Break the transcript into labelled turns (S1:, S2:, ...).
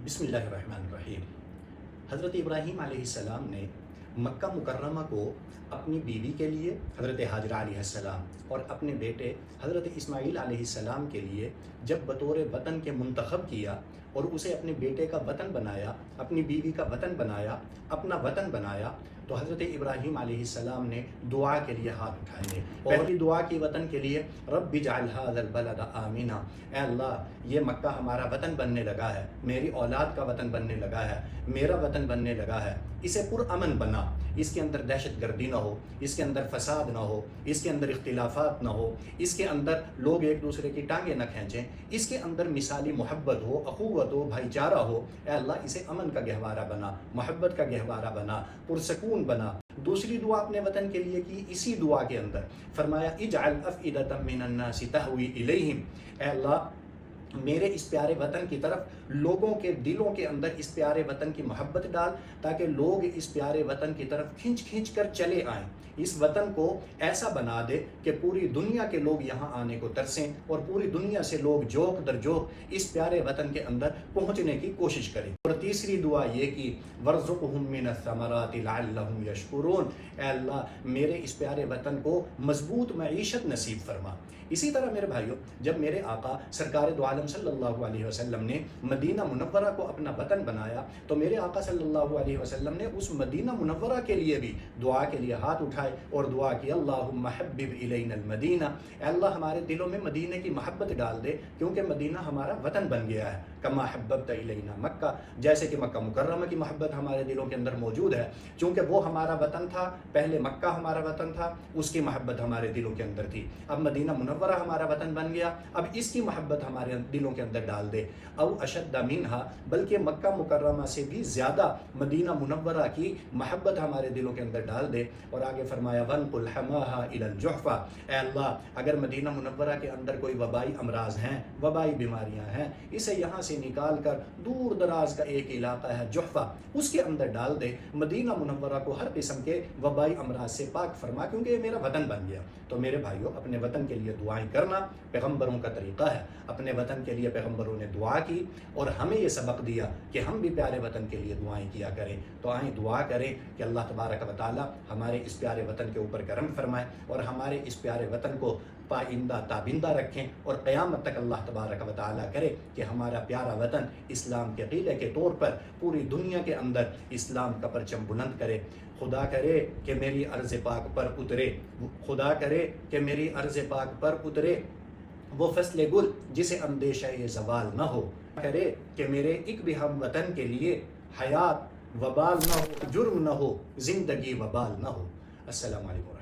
S1: بسم اللہ الرحمن الرحیم۔ حضرت ابراہیم علیہ السلام نے مکہ مکرمہ کو اپنی بیوی کے لیے حضرت حاجرہ علیہ السلام اور اپنے بیٹے حضرت اسماعیل علیہ السلام کے لیے جب بطور وطن کے منتخب کیا اور اسے اپنے بیٹے کا وطن بنایا، اپنی بیوی کا وطن بنایا، اپنا وطن بنایا، تو حضرت ابراہیم علیہ السلام نے دعا کے لیے ہاتھ اٹھائے۔ پہلی دعا کی وطن کے لیے، رب اجعل ھذا البلد آمنا، اے اللہ یہ مکہ ہمارا وطن بننے لگا ہے، میری اولاد کا وطن بننے لگا ہے، میرا وطن بننے لگا ہے، اسے پرامن بنا، اس کے اندر دہشت گردی نہ ہو، اس کے اندر فساد نہ ہو، اس کے اندر اختلافات نہ ہو، اس کے اندر لوگ ایک دوسرے کی ٹانگیں نہ کھینچیں، اس کے اندر مثالی محبت ہو، اخوت ہو، بھائی چارہ ہو۔ اے اللہ اسے امن کا گہوارہ بنا، محبت کا گہوارہ بنا، پرسکون بنا۔ دوسری دعا اپنے وطن کے لیے کی، اسی دعا کے اندر فرمایا اجعل افئدۃ من الناس تہوی الیہم، اے اللہ میرے اس پیارے وطن کی طرف لوگوں کے دلوں کے اندر اس پیارے وطن کی محبت ڈال، تاکہ لوگ اس پیارے وطن کی طرف کھنچ کھنچ کر چلے آئیں۔ اس وطن کو ایسا بنا دے کہ پوری دنیا کے لوگ یہاں آنے کو ترسیں اور پوری دنیا سے لوگ جوق در جوق اس پیارے وطن کے اندر پہنچنے کی کوشش کریں۔ اور تیسری دعا یہ کی وارزقہم من الثمرات لعلہم یشکرون، اے اللہ میرے اس پیارے وطن کو مضبوط معیشت نصیب فرما۔ اسی طرح میرے بھائیوں، جب میرے آقا سرکار دو عالم صلی اللہ علیہ وسلم نے مدینہ منورہ کو اپنا وطن بنایا، تو میرے آقا صلی اللہ علیہ وسلم نے اس مدینہ منورہ کے لیے بھی دعا کے لیے ہاتھ اٹھائے اور دعا کی اللہم حبب الینا المدینہ، اے اللہ ہمارے دلوں میں مدینہ کی محبت ڈال دے، کیونکہ مدینہ ہمارا وطن بن گیا ہے۔ کما حببت الینا مکہ، جیسے کہ مکہ مکرمہ کی محبت ہمارے دلوں کے اندر موجود ہے، چونکہ وہ ہمارا وطن تھا، پہلے مکہ ہمارا وطن تھا، اس کی محبت ہمارے دلوں کے اندر تھی۔ اب مدینہ منورہ ہمارا وطن بن گیا، اب اس کی محبت ہمارے دلوں کے اندر ڈال دے۔ او اشد منہا، بلکہ مکہ مکرمہ سے بھی زیادہ مدینہ منورہ کی محبت ہمارے دلوں کے اندر ڈال دے۔ اور آگے فرمایا وانقل حماہا الی الجحفہ، اے اللہ اگر مدینہ منورہ کے اندر کوئی وبائی امراض ہیں، وبائی بیماریاں ہیں، اسے یہاں سے نکال کر دور دراز کا ایک علاقہ ہے جحفہ، اس کے اندر ڈال دے۔ مدینہ منورہ کو ہر قسم کے وبائی امراض سے پاک فرما، کیونکہ یہ میرا وطن بن گیا۔ تو میرے بھائیوں، اپنے وطن کے لیے دعائیں کرنا پیغمبروں کا طریقہ ہے۔ اپنے وطن کے لیے پیغمبروں نے دعا کی اور ہمیں یہ سبق دیا کہ ہم بھی پیارے وطن کے لیے دعائیں کیا کریں۔ تو آئیں دعا کریں کہ اللہ تبارک و تعالی ہمارے اس پیارے وطن کے اوپر کرم فرمائے اور ہمارے اس پیارے وطن کو پائندہ تابندہ رکھیں، اور قیامت تک اللہ تبارک و تعالی کرے کہ ہمارا پیارا وطن اسلام کے قلعے کے طور پر پوری دنیا کے اندر اسلام کا پرچم بلند کرے۔ خدا کرے کہ میری عرض پاک پر اترے، خدا کرے کہ میری عرض پاک پر اترے وہ فصل گل جسے اندیشہ زوال نہ ہو، کرے کہ میرے ایک بھی ہم وطن کے لیے حیات وبال نہ ہو، جرم نہ ہو، زندگی وبال نہ ہو۔ السلام علیکم۔